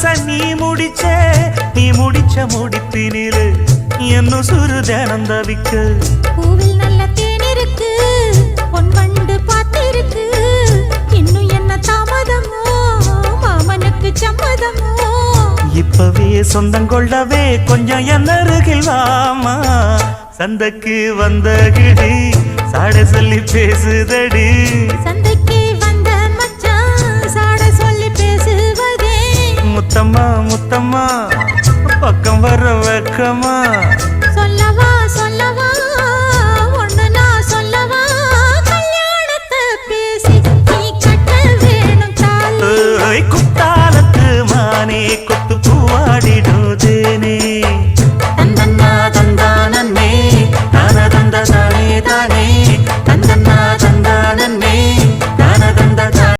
நீ முடிச்ச முடிப்பினிலே என்ன சுரு தினம் தவிக்க பூவில் நல்ல தேன் இருக்கு பொன் வண்டு பார்த்திருக்கு இன்னும் என்ன தாமதமோ மாமனுக்கு சம்மதமோ இப்பவே சொந்தம் கொள்ளவே கொஞ்சம் என்ன அருகில் வாமா சந்தைக்கு வந்த கிடி சாட சொல்லி பேசுதடி சந்தைக்கு வந்த மச்சான் சாட சொல்லி பேசுவதே முத்தம்மா முத்தம்மா பக்கம் வர வெக்கமா